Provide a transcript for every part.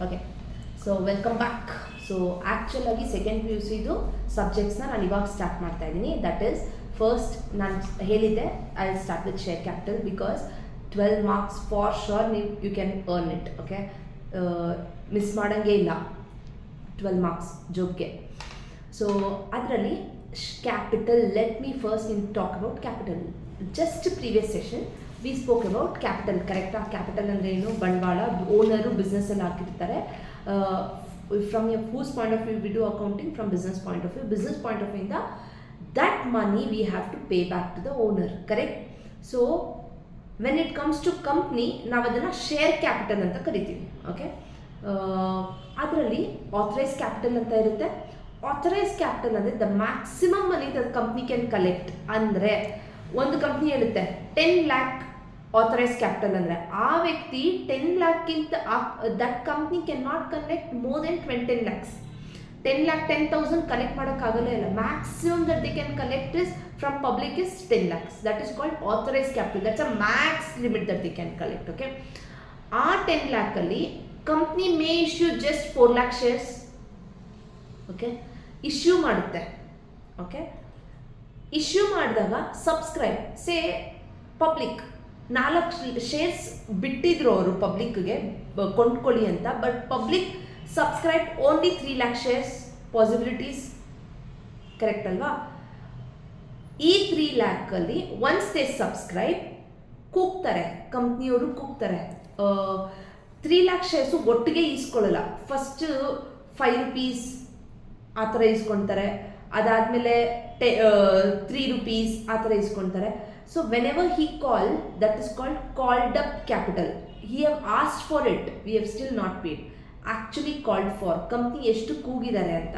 Okay, so welcome back. So ಆ್ಯಕ್ಚುಲಾಗಿ second P U ಸಿದು ಸಬ್ಜೆಕ್ಟ್ಸ್ನ ನಾನು ಇವಾಗ ಸ್ಟಾರ್ಟ್ ಮಾಡ್ತಾ ಇದ್ದೀನಿ. ದಟ್ ಈಸ್ ಫಸ್ಟ್ ನಾನು ಹೇಳಿದ್ದೆ I will start with share capital because 12 marks for sure you can earn it. Okay, miss ಮಾಡೋಂಗೇ ಇಲ್ಲ 12 ಮಾರ್ಕ್ಸ್ ಜೋಬ್ಗೆ. ಸೊ ಅದರಲ್ಲಿ capital, let me first talk about capital. Just previous session we spoke about capital. ಕರೆಕ್ಟಾ? Capital ಅಂದರೆ ಏನು? ಬಂಡವಾಳ. Owner ಬಿಸ್ನೆಸ್ಸಲ್ಲಿ ಹಾಕಿರ್ತಾರೆ. From your whose point of view we do accounting, from business point of view. Business point of ವ್ಯೂಯಿಂದ that money V have to pay back to the owner. Correct? So when it comes to company, ನಾವು ಅದನ್ನು share capital ಅಂತ ಕರಿತೀವಿ. Okay, ಅದರಲ್ಲಿ authorise capital ಅಂತ ಇರುತ್ತೆ. Authorise capital ಅಂದರೆ the maximum money the company can collect. ಅಂದರೆ ಒಂದು ಕಂಪ್ನಿ ಹೇಳುತ್ತೆ 10 lakh ಆಥರೈಸ್ ಕ್ಯಾಪಿಟಲ್ ಅಂದರೆ ಆ ವ್ಯಕ್ತಿ 10 lakhಗಿಂತ that company can not collect more than 10 lakhs. 10 lakh 10,000 collect ಮಾಡೋಕ್ಕಾಗಲೇ ಇಲ್ಲ. Maximum that they can collect is from public is 10 lakhs. That is called authorise capital. That's a max limit that they can collect. Okay, ಆ 10 lakhಲ್ಲಿ company may issue just 4 lakh shares. Okay, issue ಮಾಡುತ್ತೆ. Okay, issue ಮಾಡಿದಾಗ subscribe say public 4 shares ಬಿಟ್ಟಿದ್ರು ಅವರು ಪಬ್ಲಿಕ್ಗೆ ಕೊಂಡ್ಕೊಳ್ಳಿ ಅಂತ. But public subscribe only 3 lakh shares possibilities. Correct ಅಲ್ವಾ? ಈ 3 lakhಲ್ಲಿ ಒನ್ಸ್ ದೇ ಸಬ್ಸ್ಕ್ರೈಬ್ ಕೂಗ್ತಾರೆ, ಕಂಪ್ನಿಯವರು ಕೂಗ್ತಾರೆ. 3 lakh ಶೇರ್ಸು ಒಟ್ಟಿಗೆ ಈಸ್ಕೊಳ್ಳಲ್ಲ. ಫಸ್ಟ್ 5 rupees ಆ ಥರ ಇಸ್ಕೊಳ್ತಾರೆ. ಅದಾದಮೇಲೆ 3 rupees ಆ ಥರ ಇಸ್ಕೊಳ್ತಾರೆ. So whenever he call, that is called up capital. He have asked for it, we have still not paid. Actually called for, company ಎಷ್ಟು ಕೂಗಿದ್ದಾರೆ ಅಂತ.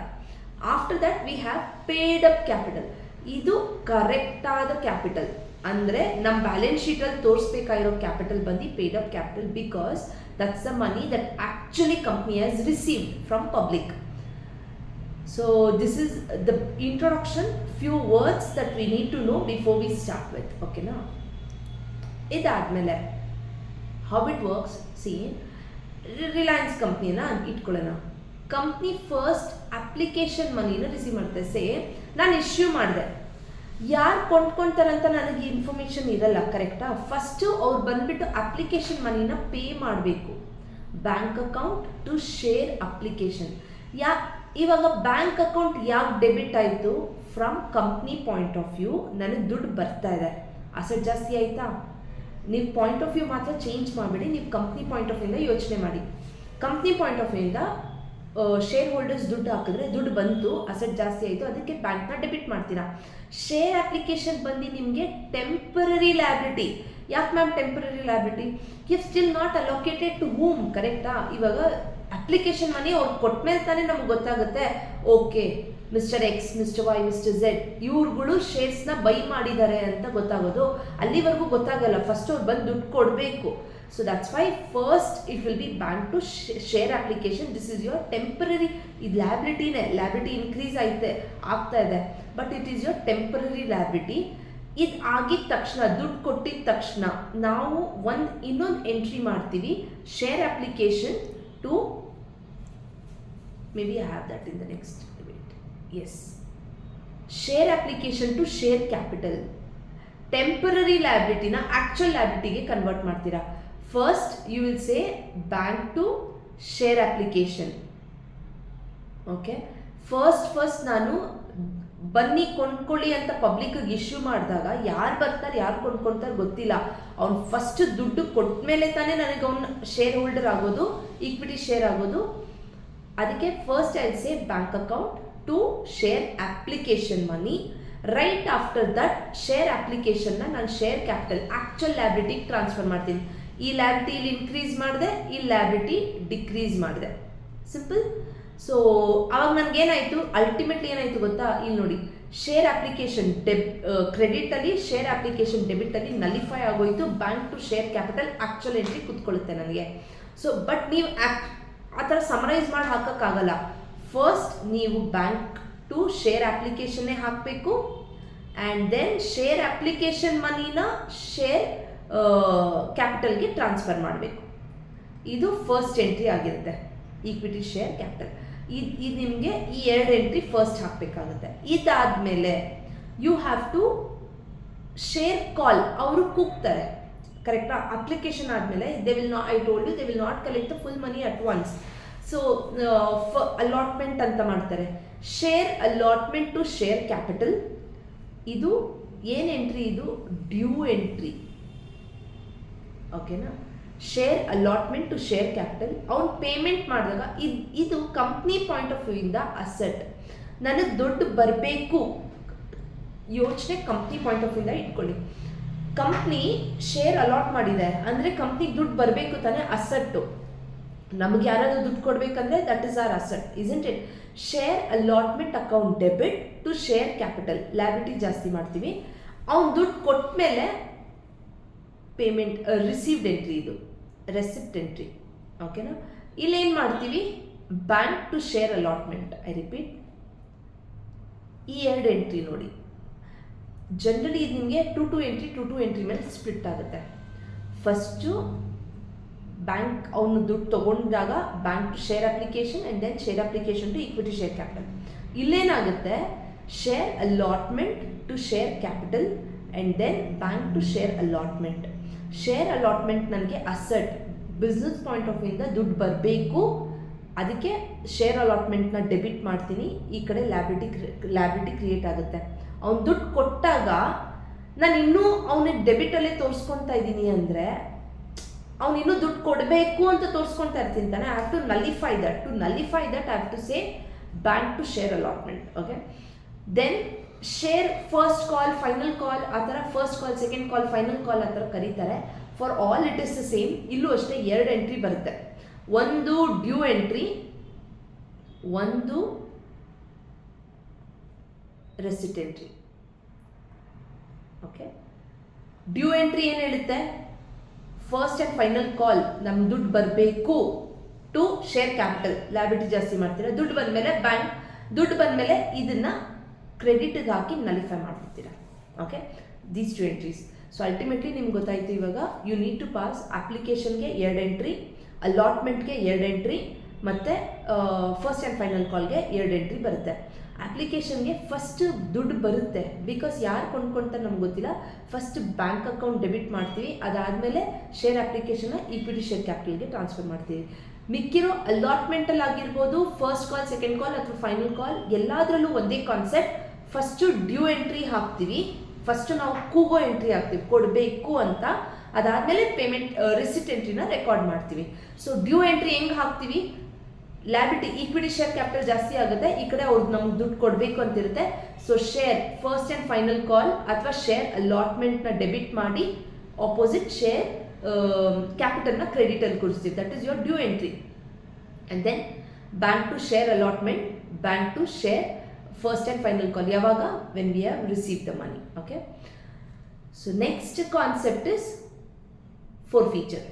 After that we have paid up capital. ಇದು ಕರೆಕ್ಟಾದ capital. ಅಂದರೆ ನಮ್ಮ balance ಶೀಟಲ್ಲಿ ತೋರಿಸ್ಬೇಕಾಗಿರೋ capital ಬಂದು paid up capital, because that's the money that actually company has received from public. So this is the introduction, few words that we need to know before we start with. Okay na? Idadmele how it works, see, Reliance company na itkolena. Company first application money na receive ಮಾಡುತ್ತೆ. ಸೇ ನಾನು issue ಮಾಡಿದೆ, ಯಾರು ಕೊಂಡ್ಕೊಳ್ತಾರಂತ ನನಗೆ information ಇರಲ್ಲ. ಕರೆಕ್ಟಾ? First ಅವ್ರು ಬಂದ್ಬಿಟ್ಟು application ಮನಿನ ಪೇ ಮಾಡಬೇಕು. Bank account to share application. ಇವಾಗ ಬ್ಯಾಂಕ್ ಅಕೌಂಟ್ ಯಾಕೆ ಡೆಬಿಟ್ ಆಯಿತು? From company point of view ನನಗೆ ದುಡ್ಡು ಬರ್ತಾ ಇದೆ, ಅಸೆಟ್ ಜಾಸ್ತಿ ಆಯಿತಾ? ನೀವು ಪಾಯಿಂಟ್ ಆಫ್ ವ್ಯೂ ಮಾತ್ರ ಚೇಂಜ್ ಮಾಡಿಬಿಡಿ, ನೀವು ಕಂಪ್ನಿ ಪಾಯಿಂಟ್ ಆಫ್ ವ್ಯೂಯಿಂದ ಯೋಚನೆ ಮಾಡಿ. ಕಂಪ್ನಿ ಪಾಯಿಂಟ್ ಆಫ್ ವ್ಯೂಯಿಂದ ಶೇರ್ ಹೋಲ್ಡರ್ಸ್ ದುಡ್ಡು ಹಾಕಿದ್ರೆ ದುಡ್ಡು ಬಂತು, ಅಸೆಟ್ ಜಾಸ್ತಿ ಆಯಿತು, ಅದಕ್ಕೆ ಬ್ಯಾಂಕ್ನ ಡೆಬಿಟ್ ಮಾಡ್ತೀರಾ. ಶೇರ್ ಅಪ್ಲಿಕೇಶನ್ ಬಂದು ನಿಮಗೆ ಟೆಂಪರರಿ ಲ್ಯಾಬಿಲಿಟಿ. ಯಾಕೆ ma'am temporary liability? You still not allocated to whom. ಕರೆಕ್ಟಾ? ಇವಾಗ ಅಪ್ಲಿಕೇಶನ್ ಮನಿ ಅವ್ರು ಕೊಟ್ಮೇಲೆ ತಾನೇ ನಮ್ಗೆ ಗೊತ್ತಾಗುತ್ತೆ, okay mister X, mister Y, mister Z ಇವ್ರುಗಳು ಶೇರ್ಸ್ನ ಬೈ ಮಾಡಿದ್ದಾರೆ ಅಂತ ಗೊತ್ತಾಗೋದು. ಅಲ್ಲಿವರೆಗೂ ಗೊತ್ತಾಗಲ್ಲ, ಫಸ್ಟ್ ಅವ್ರು ಬಂದು ದುಡ್ಡು ಕೊಡಬೇಕು. So that's why first it will be bank to share application. This is your temporary. ಇದು ಲ್ಯಾಬಿಲಿಟಿನೇ, ಲ್ಯಾಬಿಲಿಟಿ ಇನ್ಕ್ರೀಸ್ ಆಗ್ತಾ ಇದೆ, but it is your temporary liability. ಇದು ಆಗಿದ ತಕ್ಷಣ, ದುಡ್ಡು ಕೊಟ್ಟಿದ ತಕ್ಷಣ ನಾವು ಇನ್ನೊಂದು ಎಂಟ್ರಿ ಮಾಡ್ತೀವಿ, share application to, maybe I have that in the next debate. Yes, share application to share capital. Temporary liability na actual liability ge convert ಮಾಡ್ತೀರಾ. First you will say bank to share application. Okay, first ನಾನು ಬನ್ನಿ ಕೊಂಡ್ಕೊಳ್ಳಿ ಅಂತ public issue ಮಾಡಿದಾಗ ಯಾರು ಬರ್ತಾರೆ, ಯಾರು ಕೊಂಡ್ಕೊಳ್ತಾರೆ ಗೊತ್ತಿಲ್ಲ. ಅವ್ನು ಫಸ್ಟ್ ದುಡ್ಡು ಕೊಟ್ಟ ಮೇಲೆ ತಾನೇ ನನಗೆ ಅವ್ನು ಶೇರ್ ಹೋಲ್ಡರ್ ಆಗೋದು, ಈಕ್ವಿಟಿ ಶೇರ್ ಆಗೋದು. ಅದಕ್ಕೆ first I say bank account to share application money. Right after that share ಅಪ್ಲಿಕೇಶನ್ನ ನಾನು ಶೇರ್ ಕ್ಯಾಪಿಟಲ್ ಆ್ಯಕ್ಚುಯಲ್ ಲ್ಯಾಬಿಲಿಟಿಗೆ ಟ್ರಾನ್ಸ್ಫರ್ ಮಾಡ್ತೀನಿ. ಈ ಲ್ಯಾಬಿಲಿಟಿ ಇಲ್ಲಿ ಇನ್ಕ್ರೀಸ್ ಮಾಡಿದೆ, ಈ ಲ್ಯಾಬಿಲಿಟಿ ಡಿಕ್ರೀಸ್ ಮಾಡಿದೆ. ಸಿಂಪಲ್. ಸೊ ಅವಾಗ ನನಗೇನಾಯಿತು, ಅಲ್ಟಿಮೇಟ್ಲಿ ಏನಾಯಿತು ಗೊತ್ತಾ? ಇಲ್ಲಿ ನೋಡಿ, ಶೇರ್ ಅಪ್ಲಿಕೇಶನ್ ಕ್ರೆಡಿಟಲ್ಲಿ, ಶೇರ್ ಅಪ್ಲಿಕೇಶನ್ ಡೆಬಿಟಲ್ಲಿ ನಲಿಫೈ ಆಗೋಯಿತು. Bank to share capital actual entry ಕೂತ್ಕೊಳ್ಳುತ್ತೆ ನನಗೆ. ಸೊ ಬಟ್ ನೀವು ಆ ಥರ ಸಮರೈಸ್ ಮಾಡಿ ಹಾಕೋಕ್ಕಾಗಲ್ಲ. ಫಸ್ಟ್ ನೀವು ಬ್ಯಾಂಕ್ ಟು ಶೇರ್ ಅಪ್ಲಿಕೇಶನ್ನೇ ಹಾಕಬೇಕು, ಆ್ಯಂಡ್ ದೆನ್ ಶೇರ್ ಅಪ್ಲಿಕೇಶನ್ ಮನಿನ ಶೇರ್ ಕ್ಯಾಪಿಟಲ್ಗೆ ಟ್ರಾನ್ಸ್ಫರ್ ಮಾಡಬೇಕು. ಇದು ಫಸ್ಟ್ ಎಂಟ್ರಿ ಆಗಿರುತ್ತೆ. Equity share capital. ಇದು ನಿಮಗೆ ಈ 2 ಎಂಟ್ರಿ ಫಸ್ಟ್ ಹಾಕಬೇಕಾಗುತ್ತೆ. ಇದಾದಮೇಲೆ you have to share call, ಅವರು ಕೂಗ್ತಾರೆ ಕರೆಕ್ಟಾ. ಅಪ್ಲಿಕೇಶನ್ ಆದಮೇಲೆ I told you they will not collect the full money at once. So allotment ಅಂತ ಮಾಡ್ತಾರೆ. Share allotment to share capital, ಇದು ಏನು ಎಂಟ್ರಿ, ಇದು ಡ್ಯೂ ಎಂಟ್ರಿ. ಓಕೆನಾ. Share allotment to share capital, ಅವ್ನು ಪೇಮೆಂಟ್ ಮಾಡಿದಾಗ ಇದು ಕಂಪ್ನಿ ಪಾಯಿಂಟ್ ಆಫ್ ವ್ಯೂ ಇಂದ ಅಸೆಟ್. ನನಗೆ ದುಡ್ಡು ಬರಬೇಕು, ಯೋಚನೆ ಕಂಪ್ನಿ ಪಾಯಿಂಟ್ ಆಫ್ ವ್ಯೂಯಿಂದ ಇಟ್ಕೊಳ್ಳಿ. ಕಂಪ್ನಿ ಶೇರ್ ಅಲಾಟ್ ಮಾಡಿದೆ ಅಂದರೆ ಕಂಪ್ನಿಗೆ ದುಡ್ಡು ಬರಬೇಕು ತಾನೇ, ಅಸೆಟ್ಟು. ನಮಗೆ ಯಾರಾದರೂ ದುಡ್ಡು ಕೊಡಬೇಕಂದ್ರೆ that is our asset, isn't it. Share allotment account debit to share capital, liability ಜಾಸ್ತಿ ಮಾಡ್ತೀವಿ. ಅವ್ನು ದುಡ್ಡು ಕೊಟ್ಟ ಮೇಲೆ ಪೇಮೆಂಟ್ ರಿಸೀವ್ಡ್ ಎಂಟ್ರಿ, ಇದು ರೆಸಿಪ್ಟ್ ಎಂಟ್ರಿ. ಓಕೆನಾ. ಇಲ್ಲೇನು ಮಾಡ್ತೀವಿ, bank to share allotment. I repeat, ಈ 2 ಎಂಟ್ರಿ ನೋಡಿ. ಜನರಲಿ ಇದು ನಿಮಗೆ 2 ಎಂಟ್ರಿ ಮೇಲೆ ಸ್ಪ್ಲಿಟ್ ಆಗುತ್ತೆ. ಫಸ್ಟು ಬ್ಯಾಂಕ್ ಅವನು ದುಡ್ಡು ತೊಗೊಂಡಾಗ bank to share application and then share application to equity share capital. ಇಲ್ಲೇನಾಗುತ್ತೆ, share allotment to share capital and then bank to share allotment. Share allotment ನನಗೆ ಅಸೆಟ್, ಬಿಸ್ನೆಸ್ ಪಾಯಿಂಟ್ ಆಫ್ ವ್ಯೂಯಿಂದ ದುಡ್ಡು ಬರಬೇಕು, ಅದಕ್ಕೆ share ಅಲಾಟ್ಮೆಂಟ್ನ ಡೆಬಿಟ್ ಮಾಡ್ತೀನಿ. ಈ ಕಡೆ ಲ್ಯಾಬಿಲಿಟಿ ಕ್ರಿಯೇಟ್ ಆಗುತ್ತೆ. ಅವ್ನು ದುಡ್ಡು ಕೊಟ್ಟಾಗ ನಾನು ಇನ್ನೂ ಅವನಿಗೆ ಡೆಬಿಟಲ್ಲೇ ತೋರಿಸ್ಕೊತಾ ಇದ್ದೀನಿ ಅಂದರೆ ಅವ್ನು ಇನ್ನೂ ದುಡ್ಡು ಕೊಡಬೇಕು ಅಂತ ತೋರಿಸ್ಕೊತಾ ಇರ್ತೀನಿ ತಾನೆ. I have to nullify that. To nullify that I have to say bank to share allotment. Okay. Then share first call, final call, ಆ ಥರ first call, second call, final call ಆ ಥರ ಕರೀತಾರೆ. For all it is the same. ಇಲ್ಲೂ ಅಷ್ಟೇ 2 entry ಬರುತ್ತೆ. ಒಂದು due entry, ಒಂದು receipt entry. Okay. Due entry ಏನು ಹೇಳುತ್ತೆ, ಫಸ್ಟ್ ಆ್ಯಂಡ್ ಫೈನಲ್ ಕಾಲ್, ನಮ್ಮ ದುಡ್ಡು ಬರಬೇಕು ಟು ಶೇರ್ ಕ್ಯಾಪಿಟಲ್, ಲ್ಯಾಬಿಲಿಟಿ ಜಾಸ್ತಿ ಮಾಡ್ತೀರಾ. ದುಡ್ಡು ಬಂದಮೇಲೆ ಬ್ಯಾಂಕ್, ದುಡ್ಡು ಬಂದಮೇಲೆ ಇದನ್ನು ಕ್ರೆಡಿಟ್ಗೆ ಹಾಕಿ ನಲಿಫೈ ಮಾಡ್ಬಿಡ್ತೀರಾ. Okay. These 2 entries. So ultimately ನಿಮ್ಗೆ ಗೊತ್ತಾಯಿತು ಇವಾಗ. ಯು ನೀಡ್ ಟು ಪಾಸ್ ಅಪ್ಲಿಕೇಶನ್ಗೆ 2 ಎಂಟ್ರಿ, ಅಲಾಟ್ಮೆಂಟ್ಗೆ 2 ಎಂಟ್ರಿ, ಮತ್ತು ಫಸ್ಟ್ ಆ್ಯಂಡ್ ಫೈನಲ್ ಕಾಲ್ಗೆ 2 ಎಂಟ್ರಿ ಬರುತ್ತೆ. ಅಪ್ಲಿಕೇಶನ್ಗೆ ಫಸ್ಟ್ ದುಡ್ಡು ಬರುತ್ತೆ, ಬಿಕಾಸ್ ಯಾರು ಕೊಂಡ್ಕೊಳ್ತಾರೆ ನಮ್ಗೆ ಗೊತ್ತಿಲ್ಲ. ಫಸ್ಟ್ ಬ್ಯಾಂಕ್ ಅಕೌಂಟ್ ಡೆಬಿಟ್ ಮಾಡ್ತೀವಿ, ಅದಾದಮೇಲೆ ಶೇರ್ ಅಪ್ಲಿಕೇಶನ್ನ ಈಕ್ವಿಟಿ ಶೇರ್ ಕ್ಯಾಪಿಟಲ್ಗೆ ಟ್ರಾನ್ಸ್ಫರ್ ಮಾಡ್ತೀವಿ. ಮಿಕ್ಕಿರೋ ಅಲಾಟ್ಮೆಂಟಲ್ಲಿ ಆಗಿರ್ಬೋದು, ಫಸ್ಟ್ ಕಾಲ್, ಸೆಕೆಂಡ್ ಕಾಲ್ ಅಥವಾ ಫೈನಲ್ ಕಾಲ್, ಎಲ್ಲದರಲ್ಲೂ ಒಂದೇ ಕಾನ್ಸೆಪ್ಟ್. ಫಸ್ಟು ಡ್ಯೂ ಎಂಟ್ರಿ ಹಾಕ್ತೀವಿ, ಫಸ್ಟು ನಾವು ಕೂಗೋ ಎಂಟ್ರಿ ಹಾಕ್ತೀವಿ ಕೊಡಬೇಕು ಅಂತ. ಅದಾದಮೇಲೆ ಪೇಮೆಂಟ್ ರಿಸಿಟ್ ಎಂಟ್ರಿನ ರೆಕಾರ್ಡ್ ಮಾಡ್ತೀವಿ. ಸೊ ಡ್ಯೂ ಎಂಟ್ರಿ ಹೆಂಗೆ ಹಾಕ್ತೀವಿ, ಲ್ಯಾಬಿಲಿಟಿ ಈಕ್ವಿಟಿ ಶೇರ್ ಕ್ಯಾಪಿಟಲ್ ಜಾಸ್ತಿ ಆಗುತ್ತೆ, ಈ ಕಡೆ ಅವ್ರಿಗೆ ನಮ್ಗೆ ದುಡ್ಡು ಕೊಡಬೇಕು ಅಂತಿರುತ್ತೆ. So share first and final call ಅಥವಾ ಶೇರ್ ಅಲಾಟ್ಮೆಂಟ್ನ ಡೆಬಿಟ್ ಮಾಡಿ ಆಪೋಸಿಟ್ ಶೇರ್ ಕ್ಯಾಪಿಟಲ್ನ ಕ್ರೆಡಿಟಲ್ಲಿ ಕೊಡಿಸ್ತೀವಿ. That is your due entry. And then bank to share allotment, bank to share first and final call ಯಾವಾಗ, when we have receive the money. Okay. So next concept is ಫೋರ್ಫೀಚರ್.